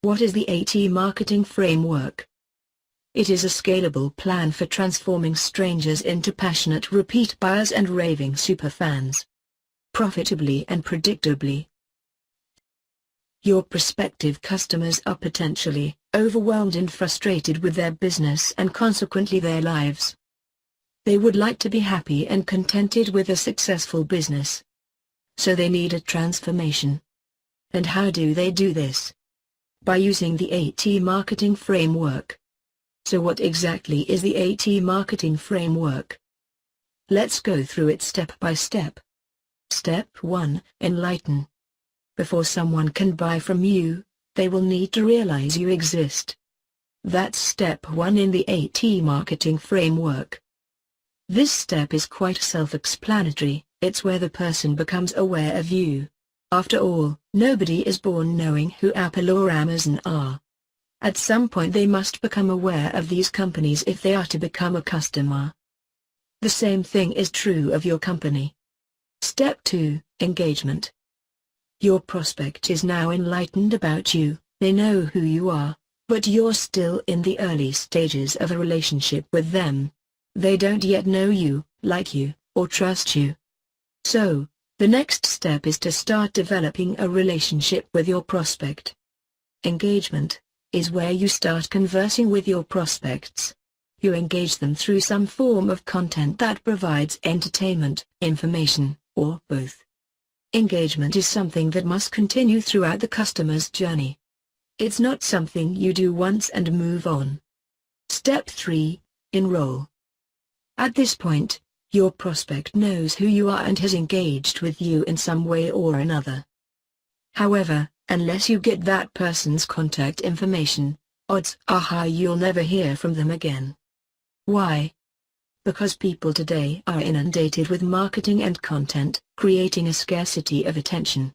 What is the AT Marketing Framework? It is a scalable plan for transforming strangers into passionate repeat buyers and raving superfans. Profitably and predictably. Your prospective customers are potentially overwhelmed and frustrated with their business and consequently their lives. They would like to be happy and contented with a successful business. So they need a transformation. And how do they do this? By using the AT Marketing Framework. So what exactly is the AT Marketing Framework? Let's go through it step by step. Step 1. Enlighten. Before someone can buy from you, they will need to realize you exist. That's step 1 in the AT Marketing Framework. This step is quite self-explanatory, it's where the person becomes aware of you. After all, nobody is born knowing who Apple or Amazon are. At some point they must become aware of these companies if they are to become a customer. The same thing is true of your company. Step 2. Engagement. Your prospect is now enlightened about you, they know who you are, but you're still in the early stages of a relationship with them. They don't yet know you, like you, or trust you. So, the next step is to start developing a relationship with your prospect. Engagement is where you start conversing with your prospects. You engage them through some form of content that provides entertainment, information, or both. Engagement is something that must continue throughout the customer's journey. It's not something you do once and move on. Step 3. Enroll. At this point, your prospect knows who you are and has engaged with you in some way or another. However, unless you get that person's contact information, odds are high you'll never hear from them again. Why? Because people today are inundated with marketing and content, creating a scarcity of attention.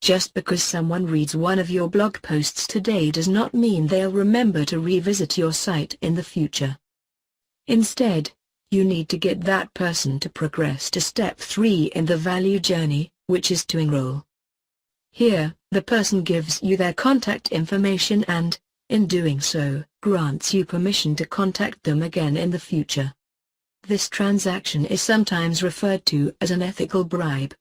Just because someone reads one of your blog posts today does not mean they'll remember to revisit your site in the future. Instead, you need to get that person to progress to step 3 in the value journey, which is to enroll. Here, the person gives you their contact information and, in doing so, grants you permission to contact them again in the future. This transaction is sometimes referred to as an ethical bribe.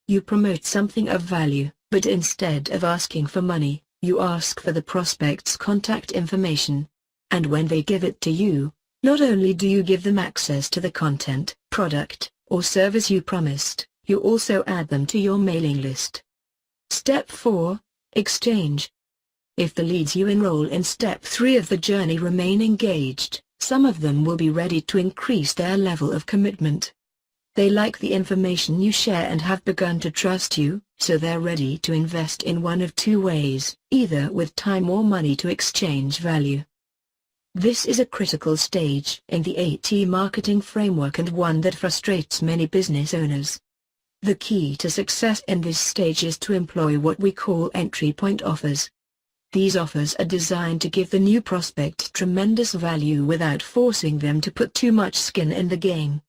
You promote something of value, but instead of asking for money, you ask for the prospect's contact information. And when they give it to you, not only do you give them access to the content, product, or service you promised, you also add them to your mailing list. Step 4. Exchange. If the leads you enroll in step 3 of the journey remain engaged, some of them will be ready to increase their level of commitment. They like the information you share and have begun to trust you, so they're ready to invest in one of two ways, either with time or money to exchange value. This is a critical stage in the AT Marketing Framework and one that frustrates many business owners. The key to success in this stage is to employ what we call entry point offers. These offers are designed to give the new prospect tremendous value without forcing them to put too much skin in the game.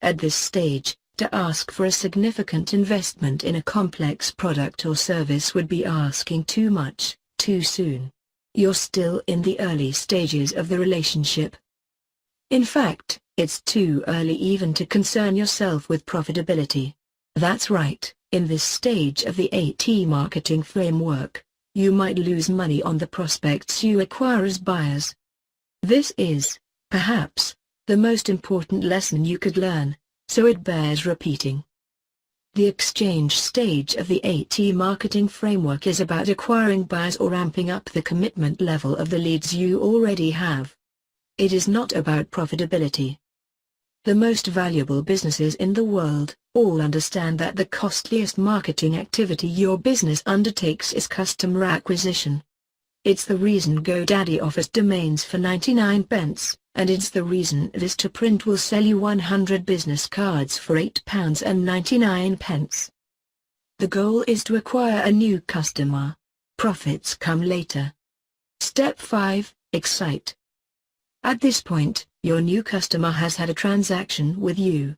At this stage, to ask for a significant investment in a complex product or service would be asking too much, too soon. You're still in the early stages of the relationship. In fact, it's too early even to concern yourself with profitability. That's right, in this stage of the AT Marketing Framework, you might lose money on the prospects you acquire as buyers. This is, perhaps, the most important lesson you could learn, so it bears repeating. The exchange stage of the AT Marketing Framework is about acquiring buyers or ramping up the commitment level of the leads you already have. It is not about profitability. The most valuable businesses in the world all understand that the costliest marketing activity your business undertakes is customer acquisition. It's the reason GoDaddy offers domains for 99 pence, and it's the reason Vistaprint will sell you 100 business cards for £8.99. The goal is to acquire a new customer. Profits come later. Step 5. Excite. At this point, your new customer has had a transaction with you.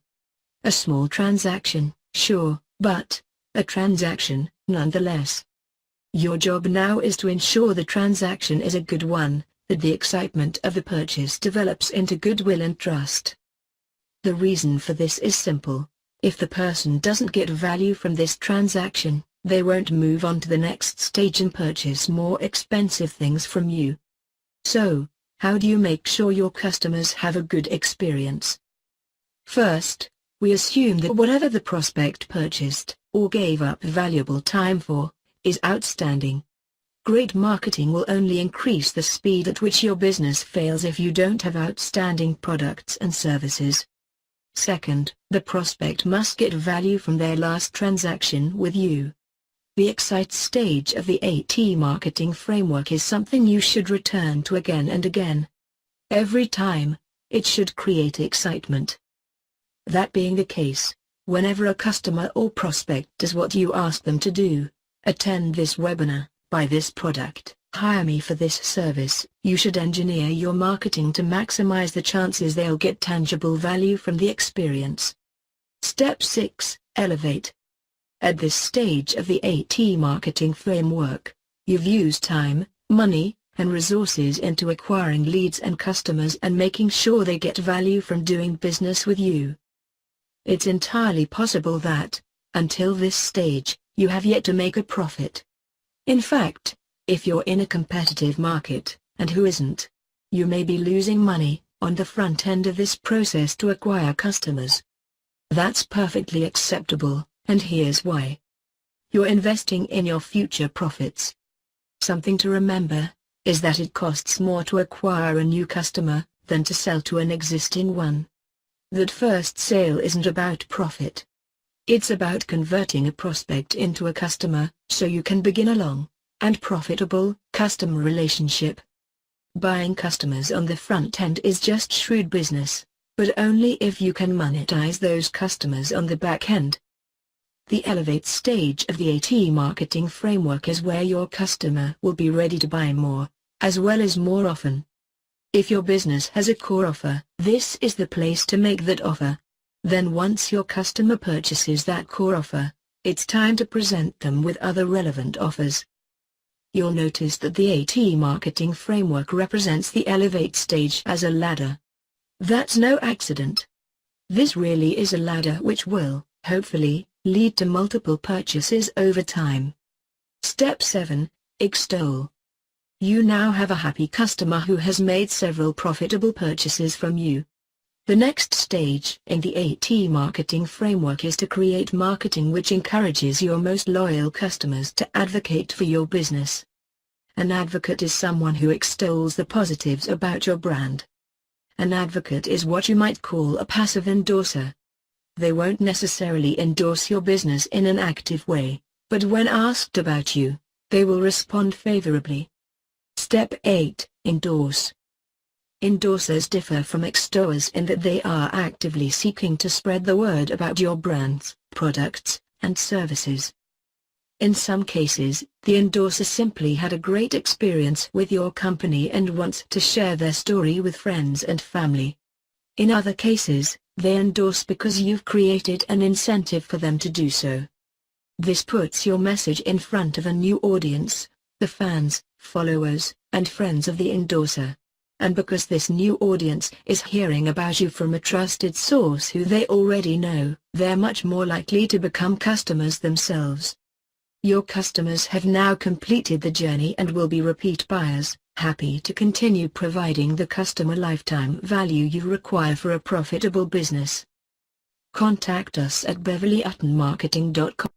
A small transaction, sure, but a transaction, nonetheless. Your job now is to ensure the transaction is a good one, that the excitement of the purchase develops into goodwill and trust. The reason for this is simple. If the person doesn't get value from this transaction, they won't move on to the next stage and purchase more expensive things from you. So, how do you make sure your customers have a good experience? First, we assume that whatever the prospect purchased, or gave up valuable time for, is outstanding. Great marketing will only increase the speed at which your business fails if you don't have outstanding products and services. Second, the prospect must get value from their last transaction with you. The excite stage of the 8T marketing framework is something you should return to again and again. Every time, it should create excitement. That being the case, whenever a customer or prospect does what you ask them to do, attend this webinar, buy this product, hire me for this service, you should engineer your marketing to maximize the chances they'll get tangible value from the experience. Step 6, Elevate. At this stage of the 8T marketing framework, you've used time, money, and resources into acquiring leads and customers and making sure they get value from doing business with you. It's entirely possible that, until this stage, you have yet to make a profit. In fact, if you're in a competitive market, and who isn't, you may be losing money on the front end of this process to acquire customers. That's perfectly acceptable, and here's why. You're investing in your future profits. Something to remember is that it costs more to acquire a new customer than to sell to an existing one. That first sale isn't about profit. It's about converting a prospect into a customer, so you can begin a long and profitable customer relationship. Buying customers on the front end is just shrewd business, but only if you can monetize those customers on the back end. The Elevate stage of the 8T marketing framework is where your customer will be ready to buy more, as well as more often. If your business has a core offer, this is the place to make that offer. Then once your customer purchases that core offer, it's time to present them with other relevant offers. You'll notice that the 8T marketing framework represents the Elevate stage as a ladder. That's no accident. This really is a ladder which will, hopefully, lead to multiple purchases over time. Step 7, Extol. You now have a happy customer who has made several profitable purchases from you. The next stage in the 8T marketing framework is to create marketing which encourages your most loyal customers to advocate for your business. An advocate is someone who extols the positives about your brand. An advocate is what you might call a passive endorser. They won't necessarily endorse your business in an active way, but when asked about you, they will respond favorably. Step 8, Endorse. Endorsers differ from extollers in that they are actively seeking to spread the word about your brands, products, and services. In some cases, the endorser simply had a great experience with your company and wants to share their story with friends and family. In other cases, they endorse because you've created an incentive for them to do so. This puts your message in front of a new audience, the fans, followers, and friends of the endorser. And because this new audience is hearing about you from a trusted source who they already know, they're much more likely to become customers themselves. Your customers have now completed the journey and will be repeat buyers, happy to continue providing the customer lifetime value you require for a profitable business. Contact us at beverlyuttonmarketing.com.